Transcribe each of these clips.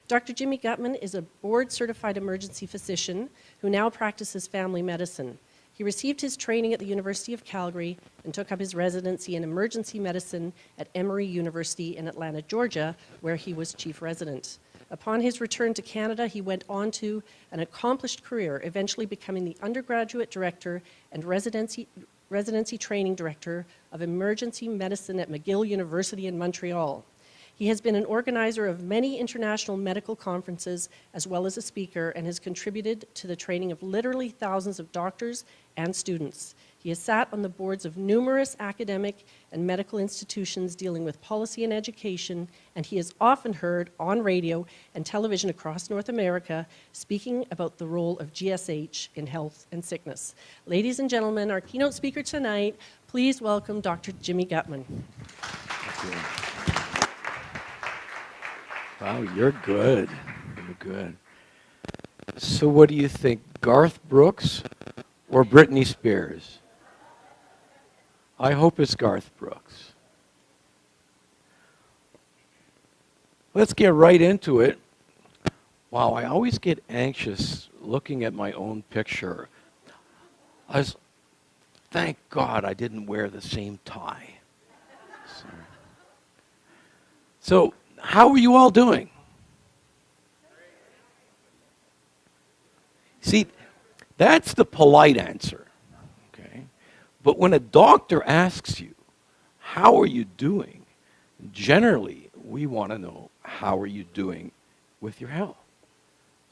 Dr. Jimmy Gutman is a board-certified emergency physician who now practices family medicine. He received his training at the University of Calgary and took up his residency in emergency medicine at Emory University in Atlanta, Georgia, where he was chief resident. Upon his return to Canada, he went on to an accomplished career, eventually becoming the undergraduate director and residency training director of emergency medicine at McGill University in Montreal. He has been an organizer of many international medical conferences as well as a speaker and has contributed to the training of literally thousands of doctors and students. He has sat on the boards of numerous academic and medical institutions dealing with policy and education, and he is often heard on radio and television across North America speaking about the role of GSH in health and sickness. Ladies and gentlemen, our keynote speaker tonight, please welcome Dr. Jimmy Gutman. Thank you. Wow, you're good. You're good. So what do you think, Garth Brooks or Britney Spears? I hope it's Garth Brooks. Let's get right into it. Wow, I always get anxious looking at my own picture. Thank God I didn't wear the same tie. So how are you all doing? See, that's the polite answer, okay? But when a doctor asks you, how are you doing? Generally, we want to know, how are you doing with your health?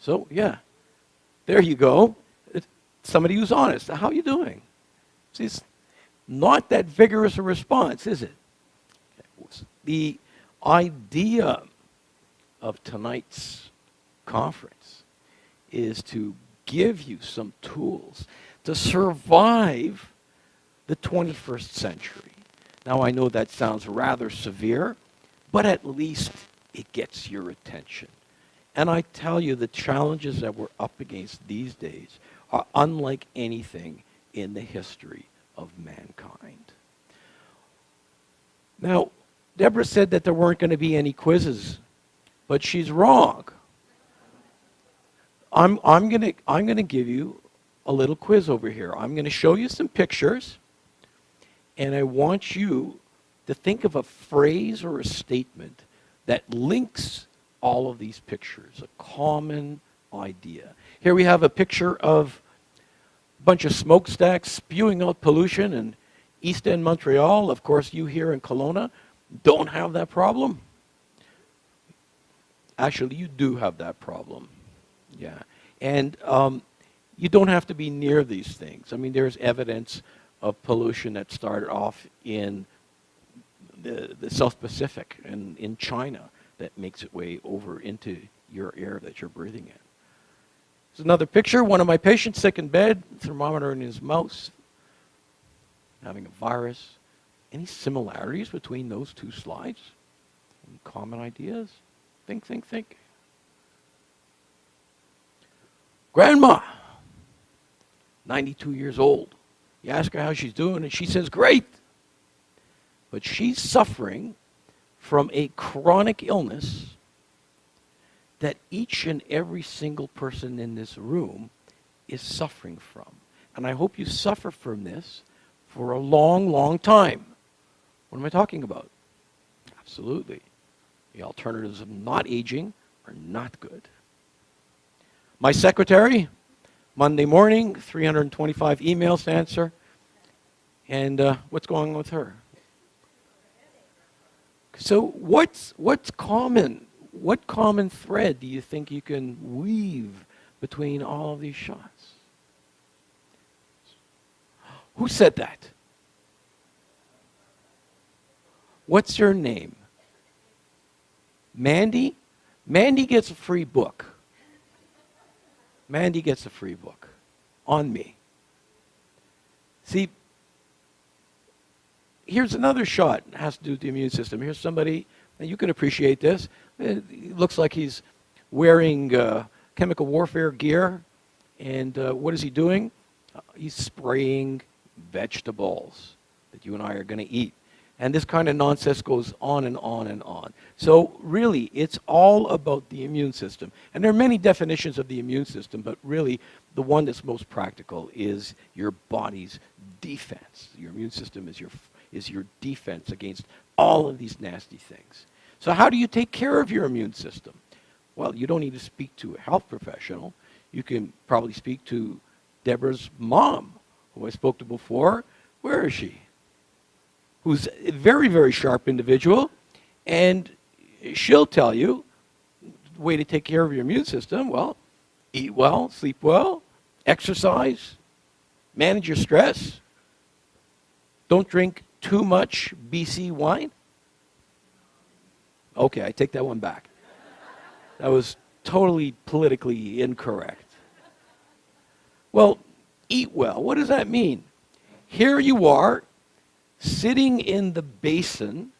So, yeah, there you go. It's somebody who's honest. How are you doing? See, it's not that vigorous a response, is it? The idea of tonight's conference is to give you some tools to survive the 21st century. Now, I know that sounds rather severe, but at least it gets your attention. And I tell you, the challenges that we're up against these days are unlike anything in the history of mankind. Now, Deborah said that there weren't going to be any quizzes, but she's wrong. I'm gonna give you a little quiz over here. I'm going to show you some pictures, and I want you to think of a phrase or a statement that links all of these pictures, a common idea. Here we have a picture of a bunch of smokestacks spewing out pollution in East End, Montreal. Of course, you here in Kelowna don't have that problem. Actually, you do have that problem. Yeah. And you don't have to be near these things. I mean, there's evidence of pollution that started off in the South Pacific and in China that makes its way over into your air that you're breathing in. There's another picture. One of my patients sick in bed, thermometer in his mouth, having a virus. Any similarities between those two slides? Any common ideas? Think, think, think. Grandma, 92 years old. You ask her how she's doing, and she says, great. But she's suffering from a chronic illness that each and every single person in this room is suffering from. And I hope you suffer from this for a long, long time. What am I talking about? Absolutely. The alternatives of not aging are not good. My secretary, Monday morning, 325 emails to answer. And what's going on with her? So what's common? What common thread do you think you can weave between all of these shots? Who said that? What's your name? Mandy? Mandy gets a free book. Mandy gets a free book on me. See, here's another shot. It has to do with the immune system. Here's somebody, and you can appreciate this. It looks like he's wearing chemical warfare gear. And what is he doing? He's spraying vegetables that you and I are going to eat. And this kind of nonsense goes on and on and on. So really, it's all about the immune system. And there are many definitions of the immune system, but really, the one that's most practical is your body's defense. Your immune system is your defense against all of these nasty things. So how do you take care of your immune system? Well, you don't need to speak to a health professional. You can probably speak to Deborah's mom, who I spoke to before. Where is she? Who's a very, very sharp individual, and she'll tell you the way to take care of your immune system. Well, eat well, sleep well, exercise, manage your stress. Don't drink too much BC wine. Okay, I take that one back. That was totally politically incorrect. Well, eat well. What does that mean? Here you are, sitting in the basin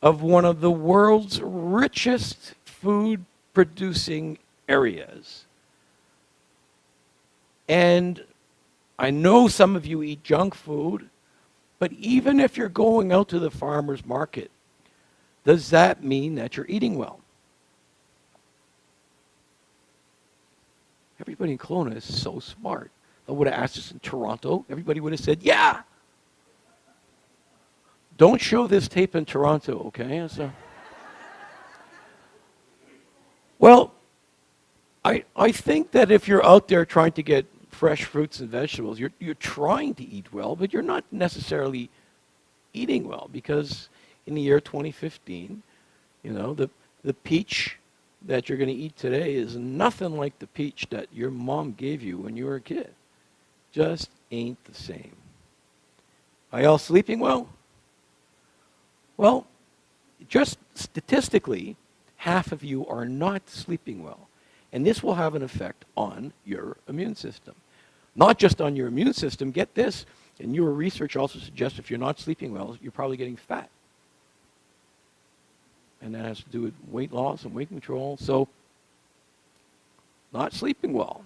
of one of the world's richest food-producing areas. And I know some of you eat junk food, but even if you're going out to the farmer's market, does that mean that you're eating well? Everybody in Kelowna is so smart. I would have asked us in Toronto, everybody would have said, yeah. Don't show this tape in Toronto, okay? Well, I think that if you're out there trying to get fresh fruits and vegetables, you're trying to eat well, but you're not necessarily eating well, because in the year 2015, you know, the peach that you're going to eat today is nothing like the peach that your mom gave you when you were a kid. Just ain't the same. Are y'all sleeping well? Well, just statistically, half of you are not sleeping well. And this will have an effect on your immune system. Not just on your immune system, get this, and your research also suggests if you're not sleeping well, you're probably getting fat. And that has to do with weight loss and weight control. So, not sleeping well.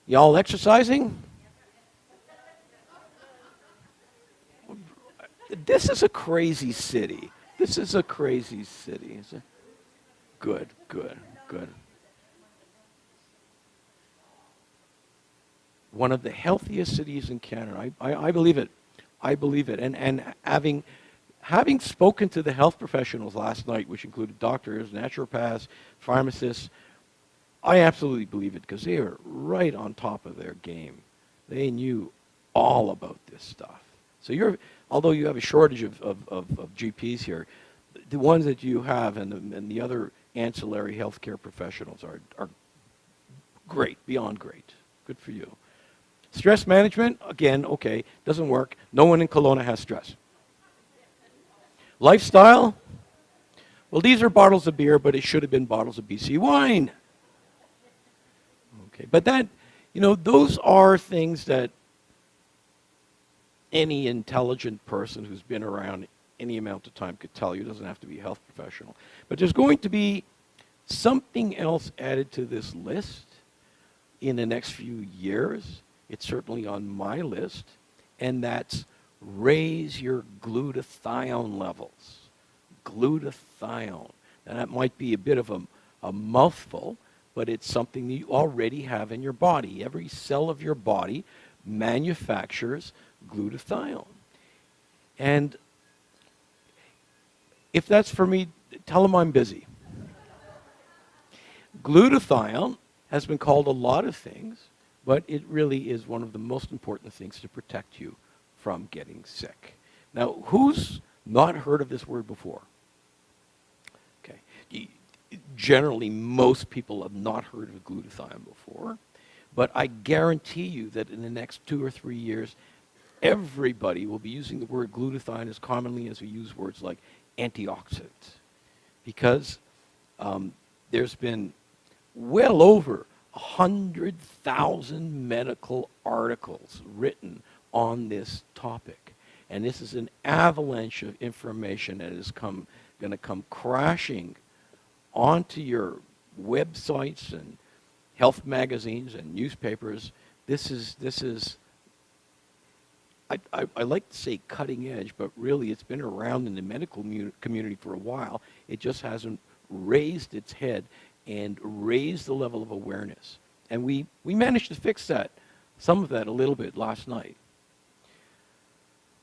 Y'all exercising? This is a crazy city. This is a crazy city. Good, good, good. One of the healthiest cities in Canada. I believe it. I believe it. And having spoken to the health professionals last night, which included doctors, naturopaths, pharmacists, I absolutely believe it, because they are right on top of their game. They knew all about this stuff. So although you have a shortage of GPs here, the ones that you have and the other ancillary healthcare professionals are great, beyond great. Good for you. Stress management, again, okay, doesn't work. No one in Kelowna has stress. Lifestyle, well, these are bottles of beer, but it should have been bottles of BC wine. Okay, but that, those are things that any intelligent person who's been around any amount of time could tell you. It doesn't have to be a health professional. But there's going to be something else added to this list in the next few years. It's certainly on my list, and that's raise your glutathione levels. Glutathione. Now that might be a bit of a mouthful, but it's something that you already have in your body. Every cell of your body manufactures glutathione. And if that's for me, tell them I'm busy. Glutathione has been called a lot of things, but it really is one of the most important things to protect you from getting sick. Now, who's not heard of this word before? Okay. Generally, most people have not heard of glutathione before, but I guarantee you that in the next 2 or 3 years, everybody will be using the word glutathione as commonly as we use words like antioxidant, because there's been well over 100,000 medical articles written on this topic. And this is an avalanche of information that is going to come crashing onto your websites and health magazines and newspapers. This is I like to say cutting edge, but really it's been around in the medical community for a while. It just hasn't raised its head and raised the level of awareness. And we managed to fix that, some of that a little bit last night.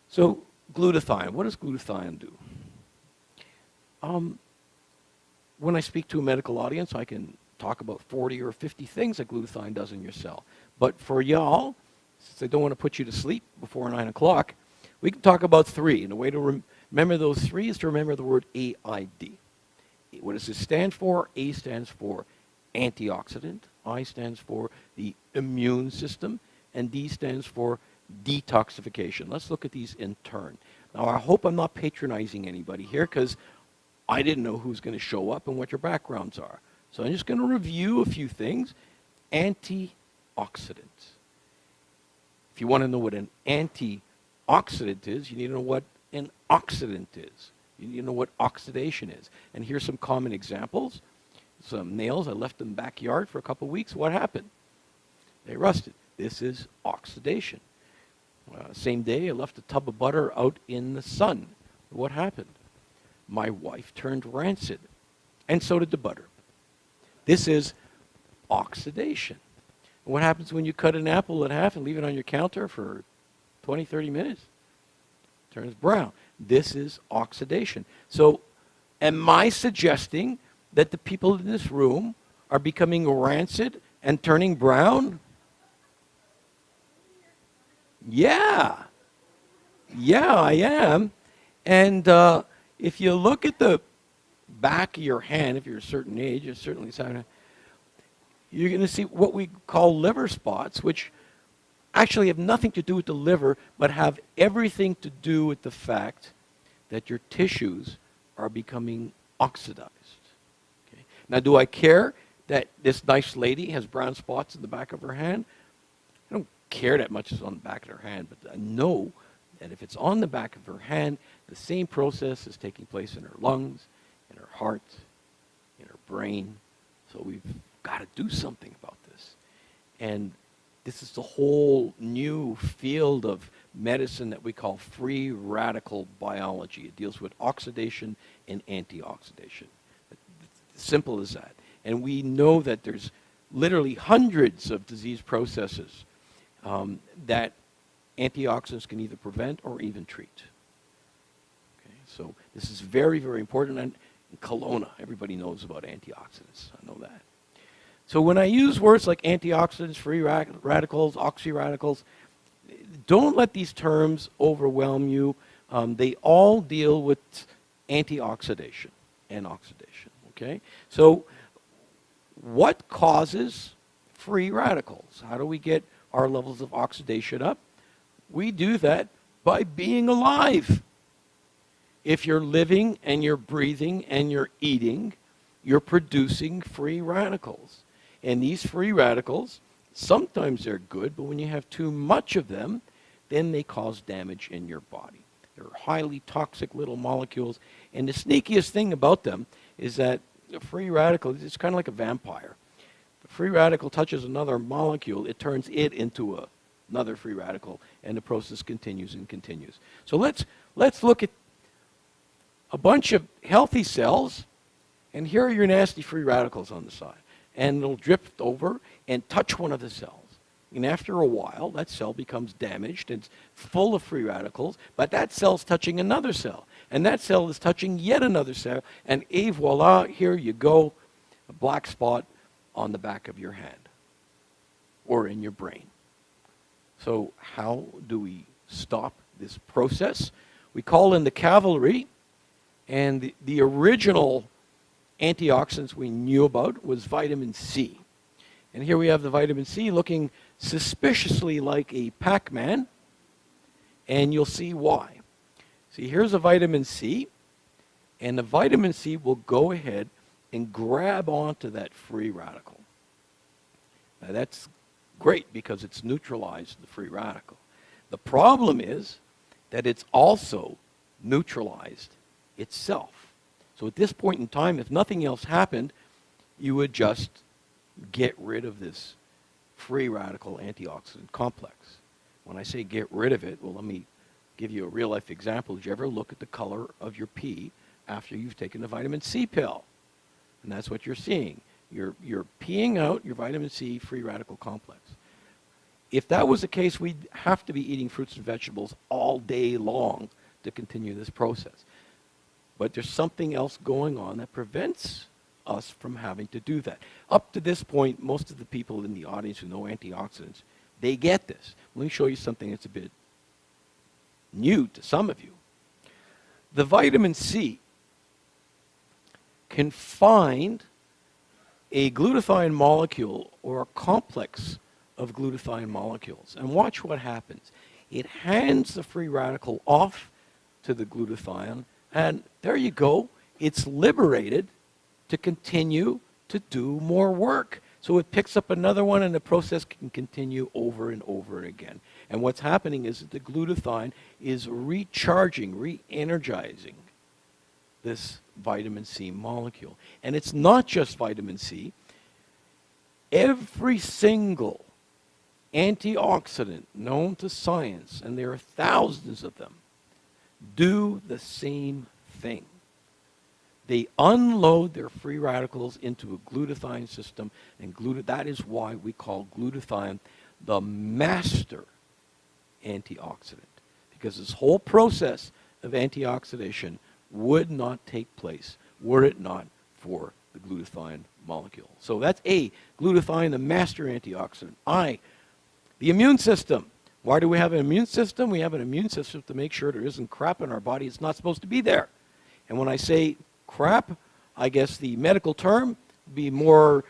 So glutathione, what does glutathione do? When I speak to a medical audience, I can talk about 40 or 50 things that glutathione does in your cell. But for y'all, since I don't want to put you to sleep before 9 o'clock, we can talk about 3. And the way to remember those 3 is to remember the word AID. What does this stand for? A stands for antioxidant, I stands for the immune system, and D stands for detoxification. Let's look at these in turn. Now, I hope I'm not patronizing anybody here, because I didn't know who's going to show up and what your backgrounds are. So I'm just going to review a few things. Antioxidants. If you want to know what an antioxidant is, you need to know what an oxidant is. You need to know what oxidation is. And here's some common examples. Some nails, I left them in the backyard for a couple of weeks. What happened? They rusted. This is oxidation. Same day, I left a tub of butter out in the sun. What happened? My wife turned rancid, and so did the butter. This is oxidation. And what happens when you cut an apple in half and leave it on your counter for 20, 30 minutes? It turns brown. This is oxidation. So am I suggesting that the people in this room are becoming rancid and turning brown? Yeah. Yeah, I am. And if you look at the back of your hand, if you're a certain age, you're certainly you're going to see what we call liver spots, which actually have nothing to do with the liver, but have everything to do with the fact that your tissues are becoming oxidized. Okay? Now, do I care that this nice lady has brown spots in the back of her hand? I don't care that much it's on the back of her hand, but I know that if it's on the back of her hand, the same process is taking place in her lungs, in her heart, in her brain. So we've got to do something about this. And this is the whole new field of medicine that we call free radical biology. It deals with oxidation and antioxidation. Simple as that. And we know that there's literally hundreds of disease processes that antioxidants can either prevent or even treat. Okay, so this is very, very important. And in Kelowna, everybody knows about antioxidants. I know that. So when I use words like antioxidants, free radicals, oxyradicals, don't let these terms overwhelm you. They all deal with antioxidation and oxidation. Okay? So what causes free radicals? How do we get our levels of oxidation up? We do that by being alive. If you're living and you're breathing and you're eating, you're producing free radicals. And these free radicals, sometimes they're good, but when you have too much of them, then they cause damage in your body. They're highly toxic little molecules. And the sneakiest thing about them is that a free radical is kind of like a vampire. If a free radical touches another molecule, it turns it into another free radical, and the process continues and continues. So let's look at a bunch of healthy cells, and here are your nasty free radicals on the side. And it'll drift over and touch one of the cells. And after a while, that cell becomes damaged and it's full of free radicals, but that cell's touching another cell. And that cell is touching yet another cell, and voila, here you go, a black spot on the back of your hand or in your brain. So how do we stop this process? We call in the cavalry, and the original antioxidants we knew about was vitamin C. And here we have the vitamin C looking suspiciously like a Pac-Man, and you'll see why. See, here's a vitamin C, and the vitamin C will go ahead and grab onto that free radical. Now that's great because it's neutralized the free radical. The problem is that it's also neutralized itself. So at this point in time, if nothing else happened, you would just get rid of this free radical antioxidant complex. When I say get rid of it, well, let me give you a real-life example. Did you ever look at the color of your pee after you've taken the vitamin C pill? And that's what you're seeing. You're peeing out your vitamin C free radical complex. If that was the case, we'd have to be eating fruits and vegetables all day long to continue this process. But there's something else going on that prevents us from having to do that. Up to this point, most of the people in the audience who know antioxidants, they get this. Let me show you something that's a bit new to some of you. The vitamin C can find a glutathione molecule or a complex of glutathione molecules. And watch what happens. It hands the free radical off to the glutathione, and there you go. It's liberated to continue to do more work. So it picks up another one, and the process can continue over and over again. And what's happening is that the glutathione is recharging, re-energizing this vitamin C molecule. And it's not just vitamin C. Every single antioxidant known to science, and there are thousands of them, do the same thing. They unload their free radicals into a glutathione system, and that is why we call glutathione the master antioxidant, because this whole process of antioxidation would not take place were it not for the glutathione molecule. So that's A, glutathione, the master antioxidant. I, the immune system. Why do we have an immune system? We have an immune system to make sure there isn't crap in our body. It's not supposed to be there. And when I say crap, I guess the medical term would be more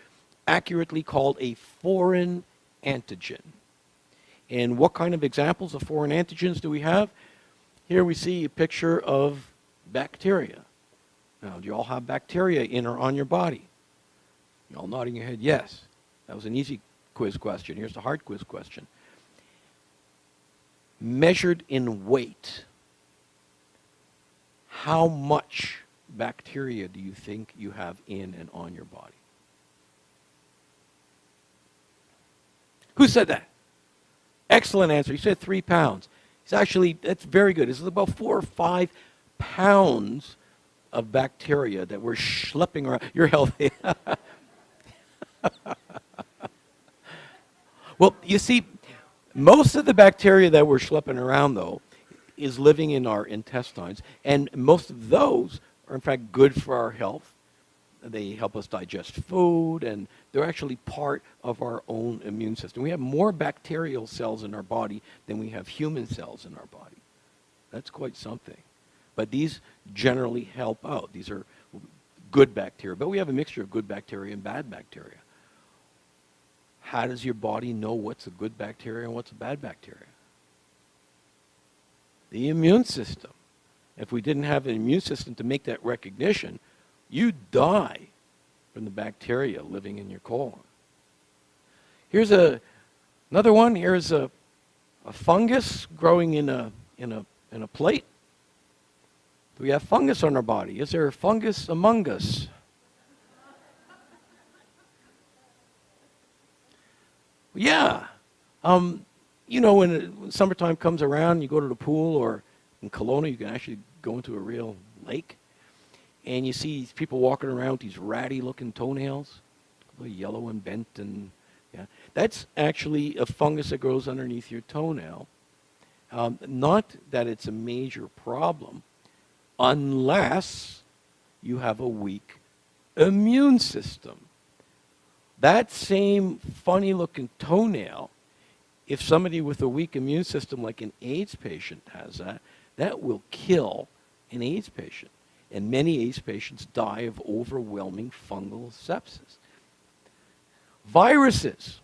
accurately called a foreign antigen. And what kind of examples of foreign antigens do we have? Here we see a picture of bacteria. Now, do you all have bacteria in or on your body? You all nodding your head, yes. That was an easy quiz question. Here's the hard quiz question. Measured in weight, how much bacteria do you think you have in and on your body? Who said that? Excellent answer. He said 3 pounds. It's actually, that's very good. It's about 4 or 5 pounds of bacteria that we're schlepping around. You're healthy. Well, you see, most of the bacteria that we're schlepping around, though, is living in our intestines. And most of those are, in fact, good for our health. They help us digest food, and they're actually part of our own immune system. We have more bacterial cells in our body than we have human cells in our body. That's quite something. But these generally help out. These are good bacteria. But we have a mixture of good bacteria and bad bacteria. How does your body know what's a good bacteria and what's a bad bacteria? The immune system. If we didn't have an immune system to make that recognition, you die from the bacteria living in your colon. Here's another one. Here's a fungus growing in a plate. Do we have fungus on our body? Is there fungus among us? Yeah. You know, when summertime comes around, you go to the pool, or in Kelowna, you can actually go into a real lake, and you see these people walking around with these ratty-looking toenails, yellow and bent, and yeah, that's actually a fungus that grows underneath your toenail. Not that it's a major problem, unless you have a weak immune system. That same funny-looking toenail, if somebody with a weak immune system like an AIDS patient has that will kill an AIDS patient. And many AIDS patients die of overwhelming fungal sepsis. Viruses.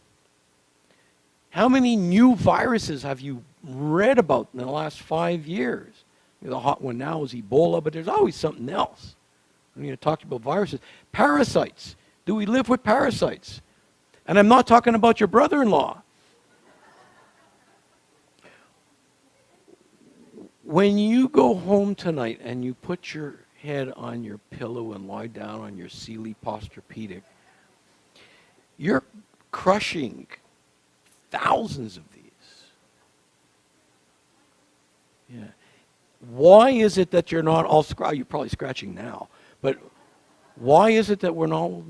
How many new viruses have you read about in the last 5 years? The hot one now is Ebola, but there's always something else. I'm going to talk about viruses. Parasites. Do we live with parasites? And I'm not talking about your brother-in-law. When you go home tonight and you put your head on your pillow and lie down on your Sealy Posturepedic, you're crushing thousands of these Yeah. Why is it that you're not all you're probably scratching now, but why is it that we're not,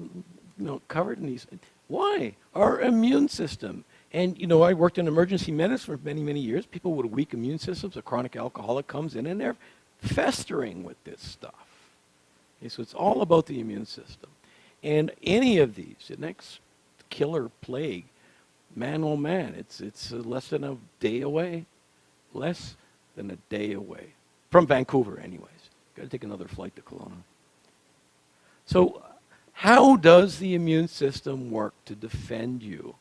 covered in these? Why? Our immune system. And, I worked in emergency medicine for many, many years. People with weak immune systems, a chronic alcoholic comes in and they're festering with this stuff. Okay, so it's all about the immune system. And any of these, the next killer plague, man, oh man, it's less than a day away. Less than a day away. From Vancouver, anyways. Got to take another flight to Kelowna. So how does the immune system work to defend you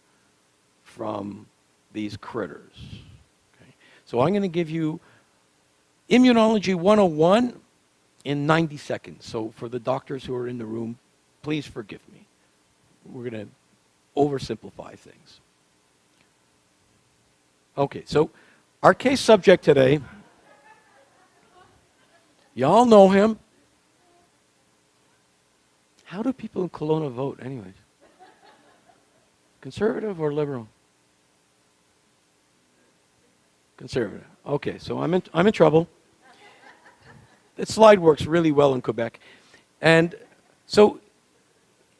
from these critters? Okay. So I'm going to give you Immunology 101 in 90 seconds. So for the doctors who are in the room, please forgive me. We're going to oversimplify things. Okay, so our case subject today, y'all know him. How do people in Kelowna vote anyways? Conservative or liberal? Conservative. Okay, so I'm in trouble. That slide works really well in Quebec. And so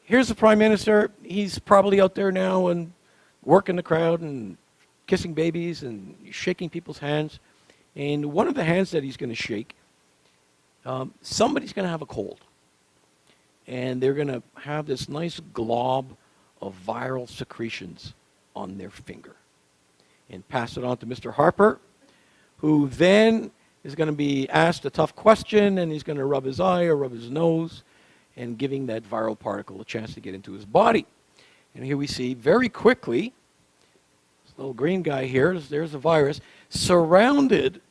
here's the Prime Minister. He's probably out there now and working the crowd and kissing babies and shaking people's hands. And one of the hands that he's going to shake, somebody's going to have a cold. And they're going to have this nice glob of viral secretions on their finger. And pass it on to Mr. Harper, who then is going to be asked a tough question, and he's going to rub his eye or rub his nose, and giving that viral particle a chance to get into his body. And here we see very quickly, this little green guy here, there's a virus, surrounded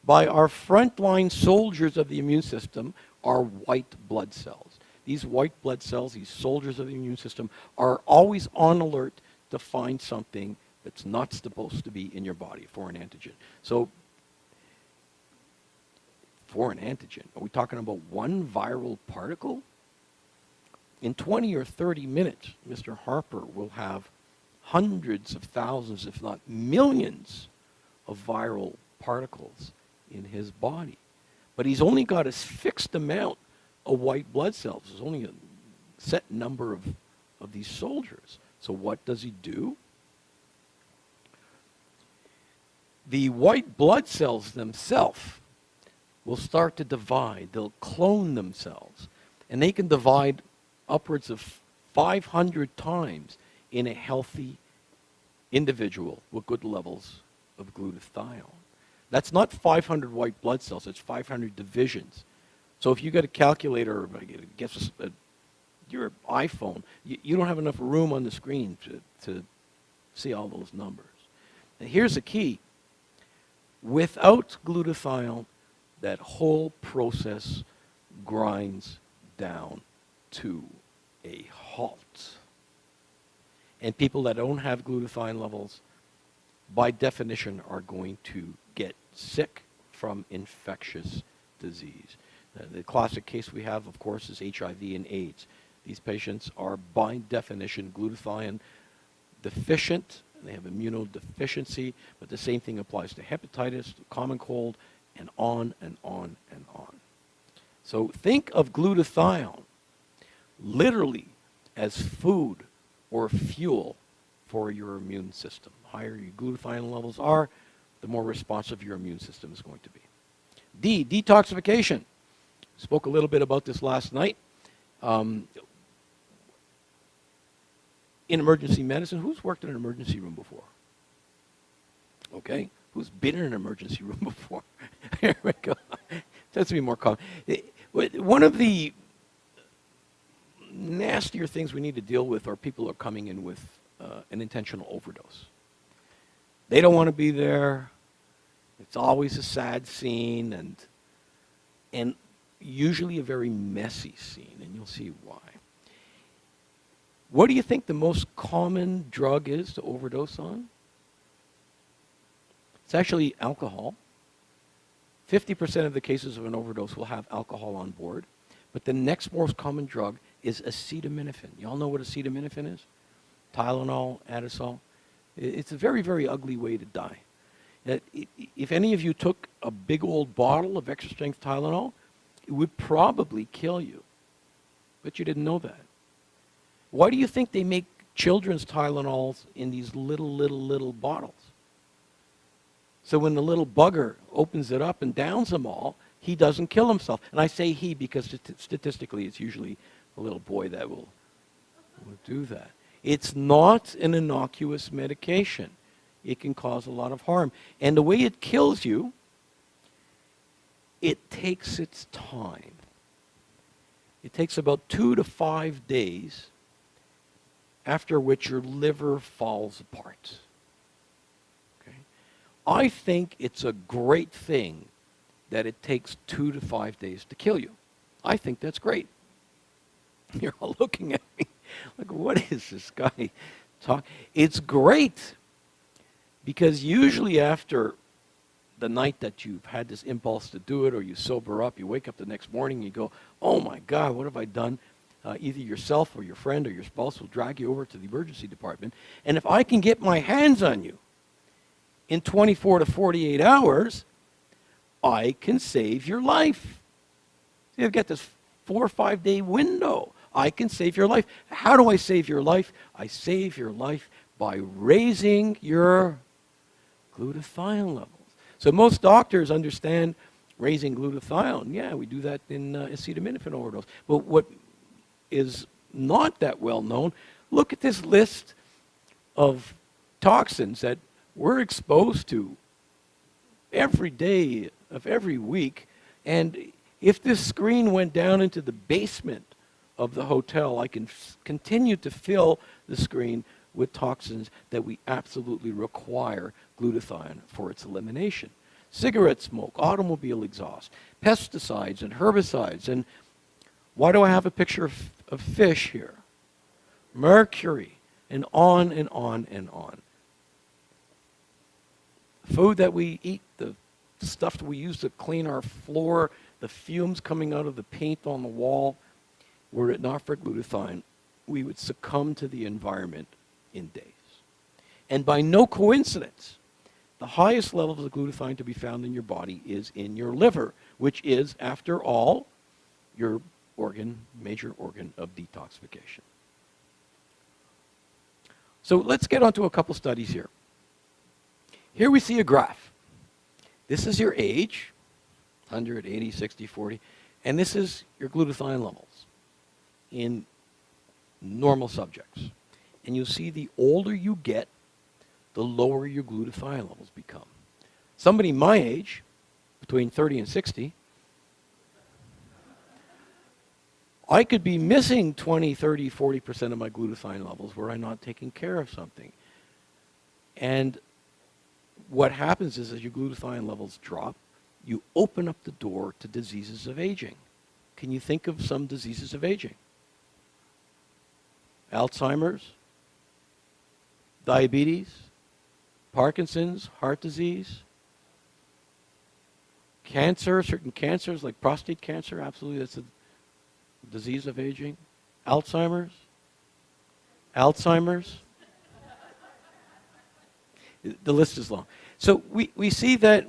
by our frontline soldiers of the immune system are white blood cells. These white blood cells, these soldiers of the immune system, are always on alert to find something that's not supposed to be in your body, a foreign antigen. So, foreign antigen, are we talking about one viral particle? In 20 or 30 minutes, Mr. Harper will have hundreds of thousands, if not millions, of viral particles in his body. But he's only got a fixed amount of white blood cells. There's only a set number of these soldiers. So what does he do? The white blood cells themselves will start to divide. They'll clone themselves. And they can divide upwards of 500 times in a healthy individual with good levels of glutathione. That's not 500 white blood cells, it's 500 divisions. So if you get a calculator, or guess your iPhone, you don't have enough room on the screen to see all those numbers. And here's the key. Without glutathione, that whole process grinds down to a halt. And people that don't have glutathione levels, by definition, are going to get sick from infectious disease. The classic case we have, of course, is HIV and AIDS. These patients are, by definition, glutathione deficient. They have immunodeficiency, but the same thing applies to hepatitis, the common cold, and on and on and on. So think of glutathione literally as food or fuel for your immune system. The higher your glutathione levels are, the more responsive your immune system is going to be. D, detoxification. Spoke a little bit about this last night. In emergency medicine, who's worked in an emergency room before? Okay, who's been in an emergency room before? Here we go. Tends to be more common. One of the nastier things we need to deal with are people who are coming in with an intentional overdose. They don't want to be there. It's always a sad scene, and usually a very messy scene, and you'll see why. What do you think the most common drug is to overdose on? It's actually alcohol. 50% of the cases of an overdose will have alcohol on board. But the next most common drug is acetaminophen. You all know what acetaminophen is? Tylenol, Adderall. It's a very, very ugly way to die. If any of you took a big old bottle of extra strength Tylenol, it would probably kill you. But you didn't know that. Why do you think they make children's Tylenols in these little bottles? So when the little bugger opens it up and downs them all, he doesn't kill himself. And I say he because statistically it's usually a little boy that will do that. It's not an innocuous medication. It can cause a lot of harm. And the way it kills you, it takes its time. It takes about 2 to 5 days, after which your liver falls apart. Okay? I think it's a great thing that it takes 2 to 5 days to kill you. I think that's great. You're all looking at me like, what is this guy talking? It's great because usually after the night that you've had this impulse to do it, or you sober up, you wake up the next morning and you go, oh my God, what have I done? Either yourself or your friend or your spouse will drag you over to the emergency department. And if I can get my hands on you in 24 to 48 hours, I can save your life. So you've got this 4 or 5 day window. I can save your life. How do I save your life? I save your life by raising your glutathione levels. So most doctors understand raising glutathione. Yeah, we do that in acetaminophen overdose. But what is not that well known, look at this list of toxins that we're exposed to every day of every week. And if this screen went down into the basement of the hotel, I can continue to fill the screen with toxins that we absolutely require glutathione for its elimination. Cigarette smoke, automobile exhaust, pesticides and herbicides. And why do I have a picture of fish here? Mercury, and on and on and on. Food that we eat, the stuff that we use to clean our floor, the fumes coming out of the paint on the wall, were it not for glutathione, we would succumb to the environment in days. And by no coincidence, the highest levels of glutathione to be found in your body is in your liver, which is, after all, your major organ of detoxification. So let's get onto a couple studies here. Here we see a graph. This is your age, 100, 80, 60, 40, and this is your glutathione levels in normal subjects. And you see the older you get, the lower your glutathione levels become. Somebody my age, between 30 and 60, I could be missing 20, 30, 40% of my glutathione levels were I not taking care of something. And what happens is as your glutathione levels drop, you open up the door to diseases of aging. Can you think of some diseases of aging? Alzheimer's, diabetes, Parkinson's, heart disease, cancer, certain cancers like prostate cancer, absolutely, that's a disease of aging. Alzheimer's. The list is long. So we see that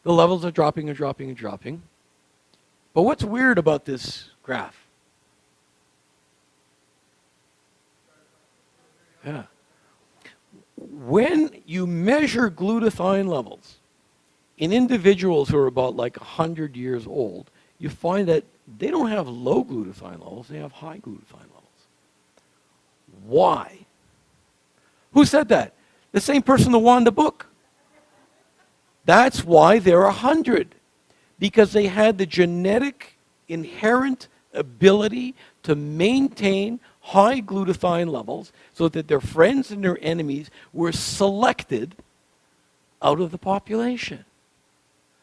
the levels are dropping and dropping and dropping. But what's weird about this graph? Yeah. When you measure glutathione levels in individuals who are about like 100 years old, you find that they don't have low glutathione levels, they have high glutathione levels. Why? Who said that? The same person that won the book. That's why they're 100. Because they had the genetic inherent ability to maintain high glutathione levels so that their friends and their enemies were selected out of the population.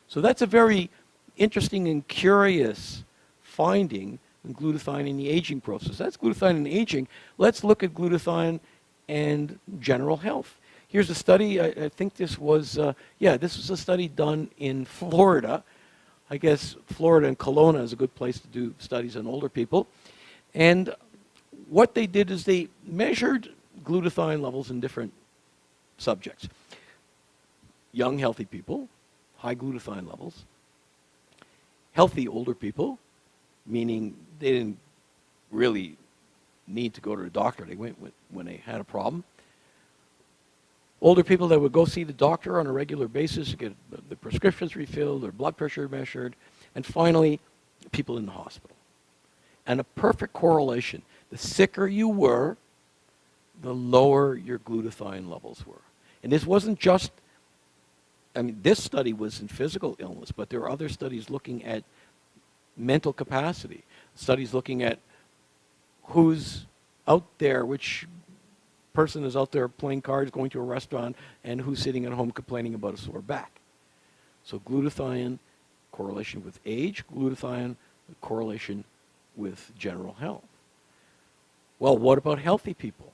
So that's a very interesting and curious finding in glutathione in the aging process. That's glutathione in aging. Let's look at glutathione and general health. Here's a study, I think this was, this was a study done in Florida. I guess Florida and Kelowna is a good place to do studies on older people. And what they did is they measured glutathione levels in different subjects. young, healthy people, high glutathione levels. Healthy older people, meaning they didn't really need to go to the doctor. They went when they had a problem. Older people that would go see the doctor on a regular basis to get the prescriptions refilled, their blood pressure measured, and finally, people in the hospital. And a perfect correlation. The sicker you were, the lower your glutathione levels were. And this wasn't just, I mean, this study was in physical illness, but there are other studies looking at mental capacity, studies looking at who's out there, which person is out there playing cards, going to a restaurant, and who's sitting at home complaining about a sore back. So glutathione, correlation with age, glutathione, correlation with general health. Well, what about healthy people?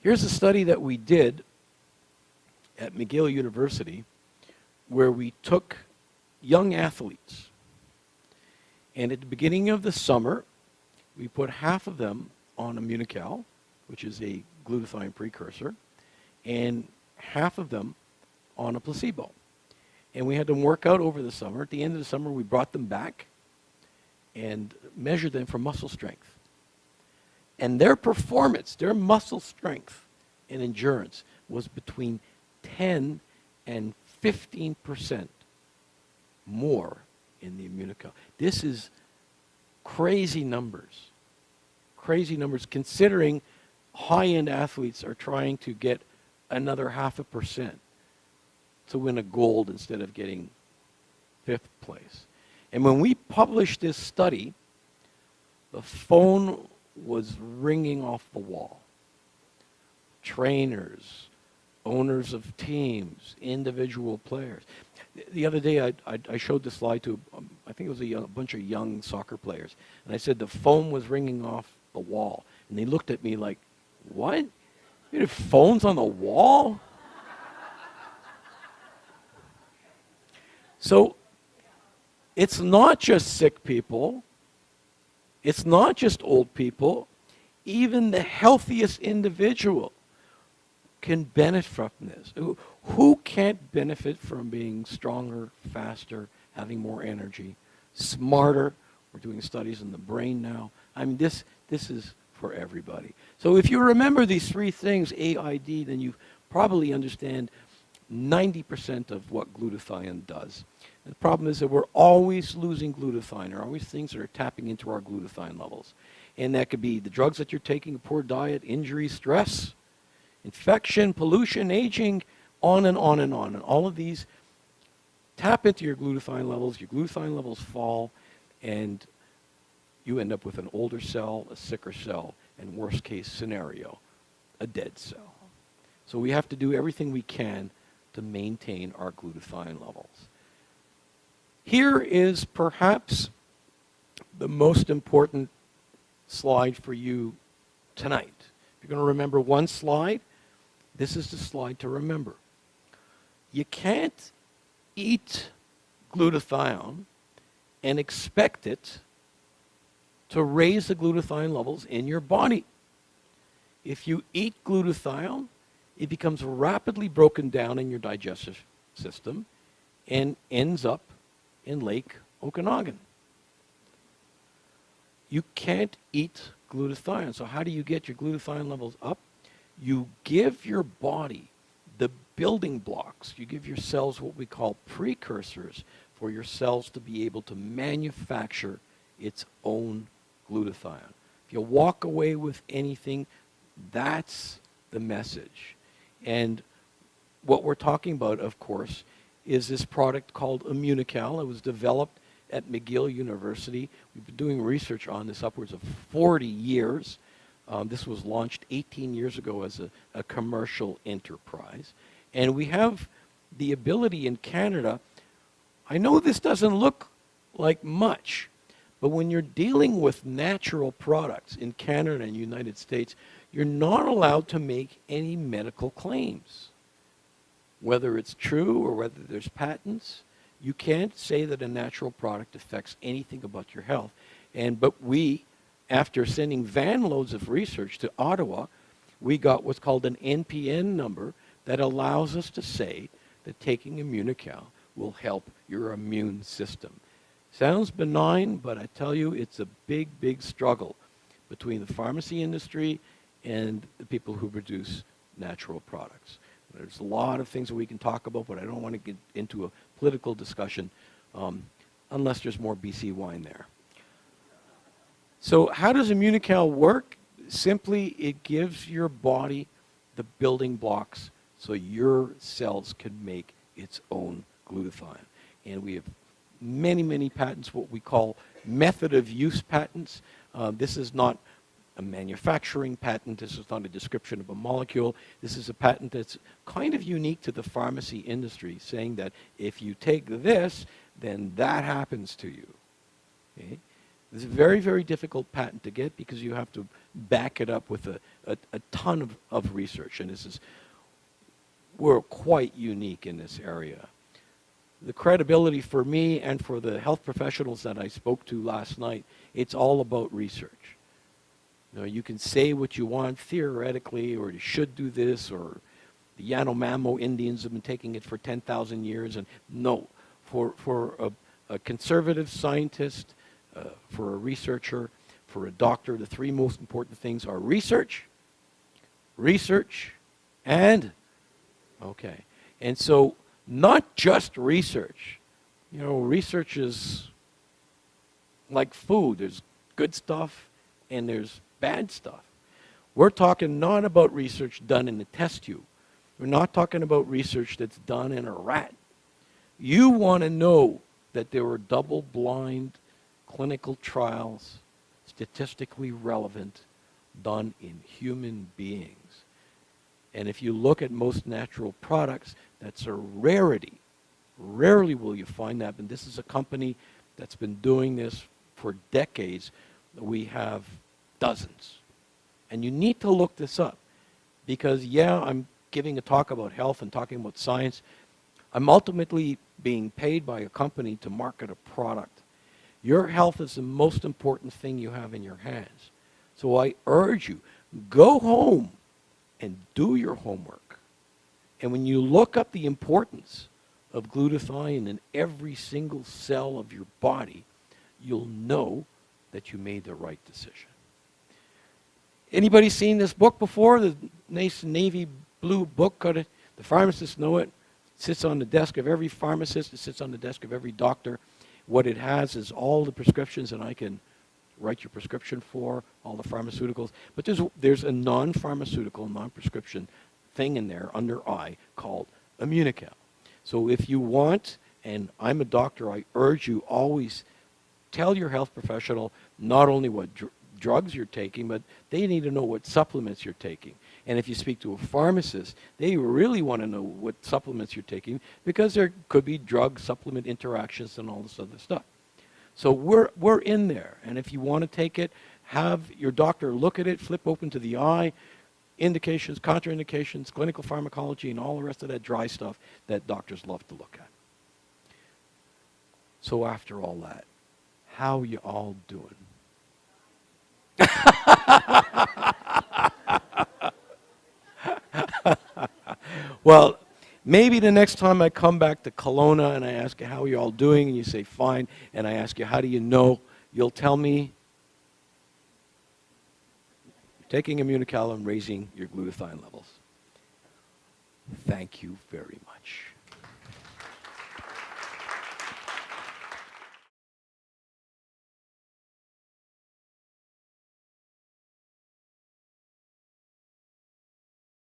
Here's a study that we did at McGill University where we took young athletes, and at the beginning of the summer, we put half of them on Immunical, which is a glutathione precursor, and half of them on a placebo. And we had them work out over the summer. At the end of the summer, we brought them back and measured them for muscle strength. And their performance, their muscle strength and endurance was between 10 and 15% more in the Immunical. This is crazy numbers considering high-end athletes are trying to get another 0.5% to win a gold instead of getting 5th place. And when we published this study, the phone was ringing off the wall. Trainers, owners of teams, individual players. The other day, I showed the slide to, I think it was a bunch of young soccer players, and I said the phone was ringing off the wall. And they looked at me like, what? You have phones on the wall? So it's not just sick people. It's not just old people. Even the healthiest individual can benefit from this. Who can't benefit from being stronger, faster, having more energy, smarter? We're doing studies in the brain now. I mean, this is for everybody. So if you remember these three things, AID, then you probably understand 90% of what glutathione does. And the problem is that we're always losing glutathione. There are always things that are tapping into our glutathione levels. And that could be the drugs that you're taking, a poor diet, injury, stress, infection, pollution, aging, on and on and on. And all of these tap into your glutathione levels fall, and you end up with an older cell, a sicker cell, and worst case scenario, a dead cell. So we have to do everything we can to maintain our glutathione levels. Here is perhaps the most important slide for you tonight. If you're going to remember one slide, this is the slide to remember. You can't eat glutathione and expect it to raise the glutathione levels in your body. If you eat glutathione, it becomes rapidly broken down in your digestive system and ends up in Lake Okanagan. You can't eat glutathione. So how do you get your glutathione levels up? You give your body the building blocks. You give your cells what we call precursors for your cells to be able to manufacture its own glutathione. If you walk away with anything, that's the message. And what we're talking about, of course, is this product called Immunical. It was developed at McGill University. We've been doing research on this upwards of 40 years. This was launched 18 years ago as a commercial enterprise. And we have the ability in Canada, I know this doesn't look like much, but when you're dealing with natural products in Canada and United States, you're not allowed to make any medical claims. Whether it's true or whether there's patents, you can't say that a natural product affects anything about your health. But we, after sending van loads of research to Ottawa, we got what's called an NPN number that allows us to say that taking Immunical will help your immune system. Sounds benign, but I tell you, it's a big, big struggle between the pharmacy industry and the people who produce natural products. There's a lot of things that we can talk about, but I don't want to get into a political discussion unless there's more BC wine there. So how does Immunical work? Simply, it gives your body the building blocks so your cells can make its own glutathione. And we have many, many patents, what we call method of use patents. This is not a manufacturing patent. This is not a description of a molecule. This is a patent that's kind of unique to the pharmacy industry, saying that if you take this, then that happens to you. Okay? It's a very, very difficult patent to get because you have to back it up with a ton of research. And we're quite unique in this area. The credibility for me and for the health professionals that I spoke to last night, it's all about research. You know, you can say what you want theoretically, or you should do this, or the Yanomamo Indians have been taking it for 10,000 years. And no, for a conservative scientist, for a researcher, for a doctor, the three most important things are research, and, okay. And so, not just research. You know, research is like food. There's good stuff and there's bad stuff. We're talking not about research done in a test tube. We're not talking about research that's done in a rat. You want to know that there were double-blind clinical trials, statistically relevant, done in human beings. And if you look at most natural products, that's a rarity. Rarely will you find that. And this is a company that's been doing this for decades. We have dozens. And you need to look this up. Because, yeah, I'm giving a talk about health and talking about science. I'm ultimately being paid by a company to market a product. Your health is the most important thing you have in your hands. So I urge you, go home and do your homework. And when you look up the importance of glutathione in every single cell of your body, you'll know that you made the right decision. Anybody seen this book before? The nice navy blue book? The pharmacists know it. It sits on the desk of every pharmacist. It sits on the desk of every doctor. What it has is all the prescriptions that I can write your prescription for, all the pharmaceuticals. But there's a non-pharmaceutical, non-prescription thing in there under I called Immunical. So if you want, and I'm a doctor, I urge you always tell your health professional not only what drugs you're taking, but they need to know what supplements you're taking. And if you speak to a pharmacist, they really want to know what supplements you're taking because there could be drug supplement interactions and all this other stuff. So we're in there. And if you want to take it, have your doctor look at it, flip open to the eye, indications, contraindications, clinical pharmacology, and all the rest of that dry stuff that doctors love to look at. So after all that, how you all doing? Well, maybe the next time I come back to Kelowna and I ask you, how are you all doing? And you say, fine. And I ask you, how do you know? You'll tell me, you're taking Immunical and raising your glutathione levels. Thank you very much.